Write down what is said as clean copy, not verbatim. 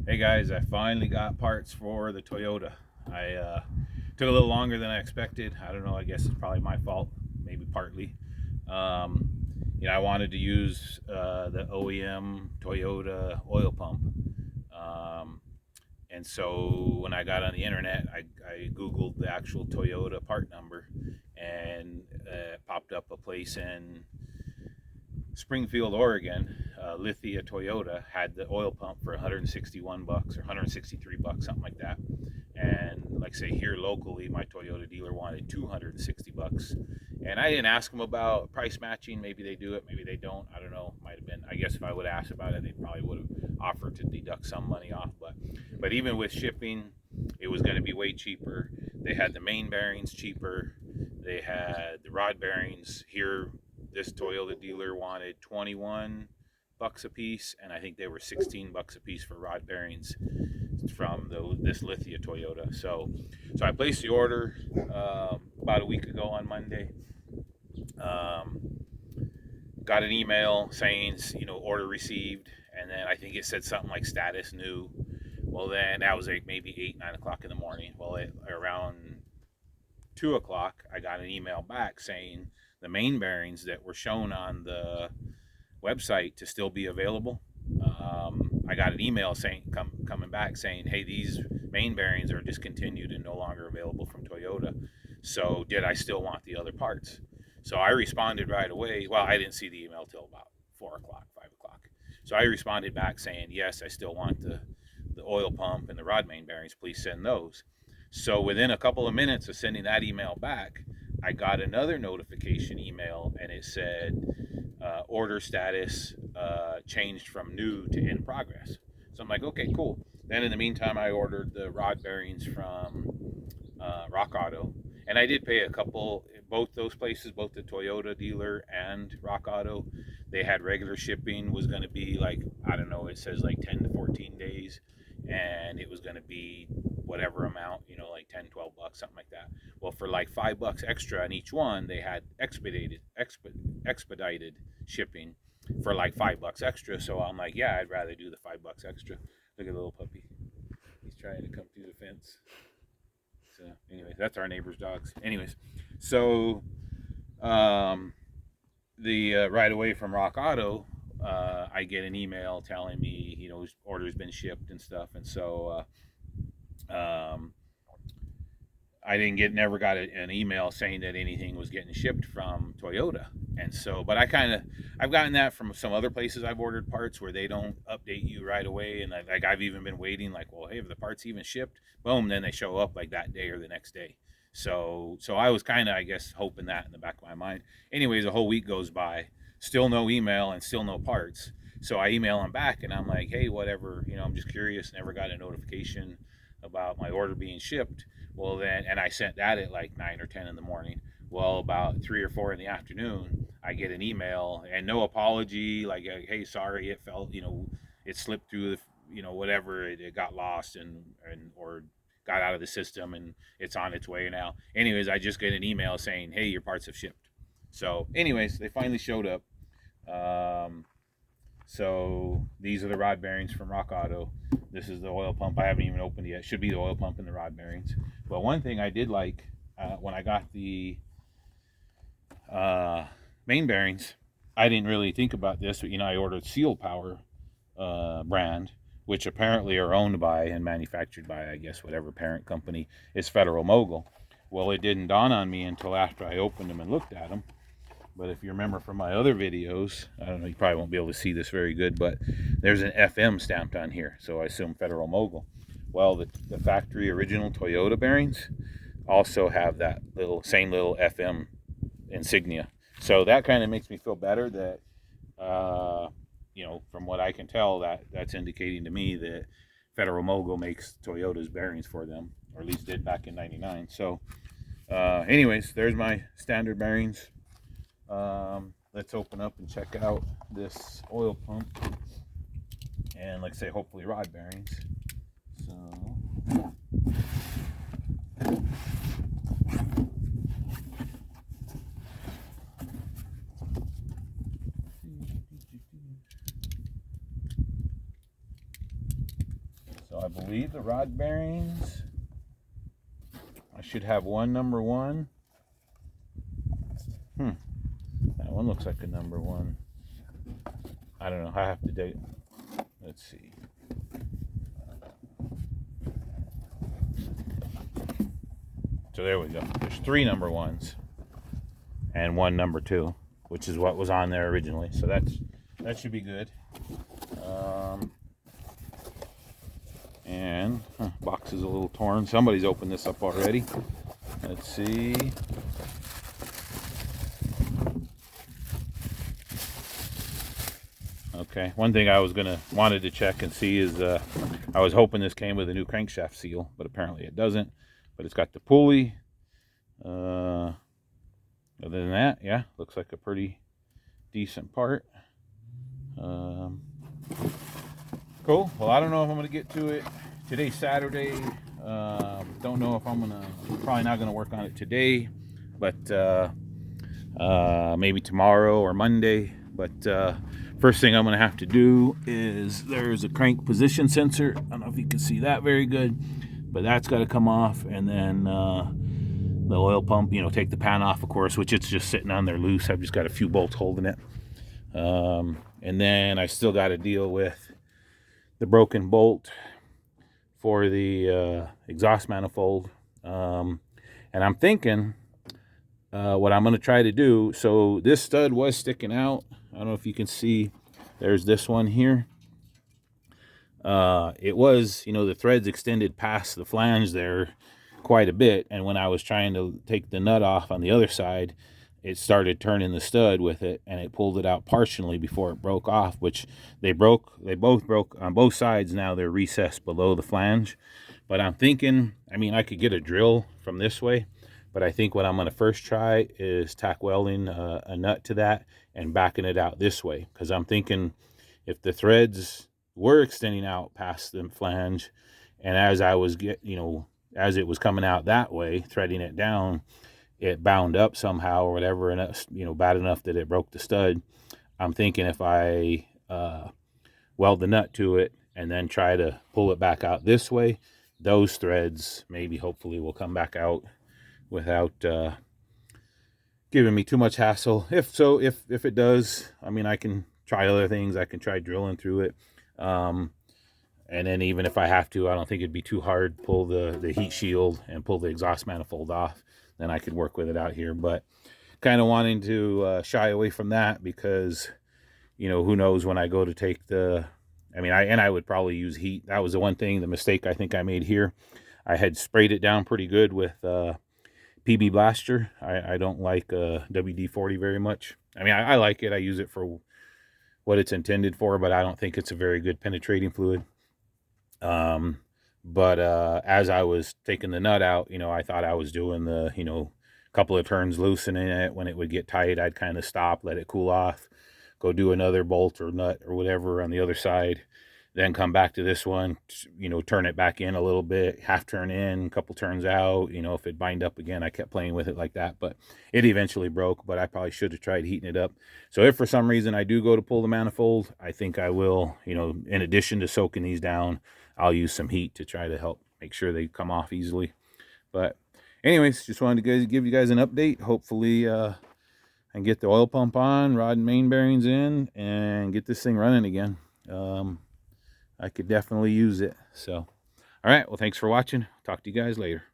Hey guys, I finally got parts for the Toyota. I took a little longer than I expected. I don't know. I guess it's probably my fault, maybe partly. Um, I wanted to use the OEM Toyota oil pump, um, and so when I got on the internet, I Googled the actual Toyota part number, and popped up a place in Springfield, Oregon. Lithia Toyota had the oil pump for 161 bucks or 163 bucks, something like that. And like say here locally, my Toyota dealer wanted 260 bucks. And I didn't ask them about price matching. Maybe they do it, maybe they don't. I don't know. Might have been. I guess if I would have asked about it, they probably would have offered to deduct some money off. But even with shipping, it was going to be way cheaper. They had the main bearings cheaper. They had the rod bearings here. This Toyota dealer wanted 21 bucks a piece, and I think they were 16 bucks a piece for rod bearings from this Lithia Toyota. So I placed the order about a week ago on Monday. Um, got an email saying order received, and then I think it said something like status new. Well, then that was like maybe 8, 9 o'clock in the morning. Well, around 2 o'clock, I got an email back saying the main bearings that were shown on the website to still be available. I got an email saying coming back saying, "Hey, these main bearings are discontinued and no longer available from Toyota." So, did I still want the other parts? So I responded right away. Well, I didn't see the email till about 4 o'clock, 5 o'clock. So I responded back saying, "Yes, I still want the oil pump and the rod main bearings. Please send those." So within a couple of minutes of sending that email back, I got another notification email, and it said order status changed from new to in progress. So I'm like, okay, cool. Then in the meantime, I ordered the rod bearings from Rock Auto, and I did pay a couple. Both those places, both the Toyota dealer and Rock Auto, they had regular shipping was going to be like, I don't know, it says like 10 to 14 days, and it was going to be whatever amount, like 10, 12 bucks, something like that. Well, for like 5 bucks extra on each one, they had expedited shipping for like 5 bucks extra. So I'm like, yeah, I'd rather do the 5 bucks extra. Look at the little puppy. He's trying to come through the fence. So, anyways, that's our neighbor's dogs. Anyways, so um, the right away from Rock Auto, I get an email telling me, order's been shipped and stuff. And so I never got an email saying that anything was getting shipped from Toyota. And so, but I've gotten that from some other places I've ordered parts where they don't update you right away. And I've even been waiting, like, well, hey, if the part's even shipped, boom, then they show up like that day or the next day. So I was kind of, I guess, hoping that in the back of my mind. Anyways, a whole week goes by, still no email and still no parts. So I email them back and I'm like, hey, whatever, I'm just curious, never got a notification about my order being shipped. Well, then, and I sent that at like 9 or 10 in the morning. Well, about 3 or 4 in the afternoon, I get an email and no apology, like, hey, sorry, it fell, it slipped through the, whatever, it got lost or got out of the system and it's on its way now. Anyways, I just get an email saying, hey, your parts have shipped. So, anyways, they finally showed up. So these are the rod bearings from Rock Auto. This is the oil pump. I haven't even opened it yet. Should be the oil pump and the rod bearings. But one thing I did like when I got the main bearings, I didn't really think about this, but I ordered Seal Power brand, which apparently are owned by and manufactured by, I guess, whatever parent company is Federal Mogul. Well, it didn't dawn on me until after I opened them and looked at them. But if you remember from my other videos, I don't know, you probably won't be able to see this very good, but there's an FM stamped on here, so I assume Federal Mogul. Well, the factory original Toyota bearings also have that same little FM insignia. So that kind of makes me feel better that, from what I can tell, that's indicating to me that Federal Mogul makes Toyota's bearings for them, or at least did back in '99. So anyways, there's my standard bearings. Let's open up and check out this oil pump and, like I say, hopefully rod bearings. So So I believe the rod bearings, I should have one number 1. That one looks like a number 1. I don't know. I have to date. Let's see. So there we go. There's 3 number 1s and 1 number 2, which is what was on there originally. So that should be good. And box is a little torn. Somebody's opened this up already. Let's see. Okay, one thing I wanted to check and see is I was hoping this came with a new crankshaft seal, but apparently it doesn't. But it's got the pulley. Other than that, yeah, looks like a pretty decent part. Cool. Well, I don't know if I'm going to get to it. Today's Saturday. Don't know if I'm probably not going to work on it today, but maybe tomorrow or Monday. But first thing I'm going to have to do is there's a crank position sensor. I don't know if you can see that very good, but that's got to come off. And then the oil pump, take the pan off, of course, which it's just sitting on there loose. I've just got a few bolts holding it. And then I still got to deal with the broken bolt for the exhaust manifold. And I'm thinking what I'm going to try to do. So this stud was sticking out. I don't know if you can see. There's this one here. It was, the threads extended past the flange there quite a bit. And when I was trying to take the nut off on the other side, it started turning the stud with it, and it pulled it out partially before it broke off, which they both broke on both sides. Now they're recessed below the flange. But I'm thinking, I could get a drill from this way, but I think what I'm going to first try is tack welding a nut to that and backing it out this way, because I'm thinking if the threads were extending out past the flange, and as I was as it was coming out that way, threading it down, it bound up somehow or whatever, and it's bad enough that it broke the stud. I'm thinking if I weld the nut to it and then try to pull it back out this way, those threads maybe hopefully will come back out without giving me too much hassle. If it does, I can try other things. I can try drilling through it, and then even if I have to, I don't think it'd be too hard. Pull the heat shield and pull the exhaust manifold off. Then I could work with it out here. But kind of wanting to shy away from that because, who knows when I go to take I would probably use heat. That was the one thing, the mistake I think I made here. I had sprayed it down pretty good with PB Blaster. I don't like WD-40 very much. I like it. I use it for what it's intended for, but I don't think it's a very good penetrating fluid. But as I was taking the nut out, I thought I was doing the, couple of turns loosening it. When it would get tight, I'd kind of stop, let it cool off, go do another bolt or nut or whatever on the other side, then come back to this one, turn it back in a little bit, half turn in, a couple turns out. If it bind up again, I kept playing with it like that, but it eventually broke. But I probably should have tried heating it up. So if for some reason I do go to pull the manifold, I think I will, in addition to soaking these down, I'll use some heat to try to help make sure they come off easily. But anyways, just wanted to give you guys an update. Hopefully I can get the oil pump on, rod and main bearings in, and get this thing running again. I could definitely use it. So, all right. Well, thanks for watching. Talk to you guys later.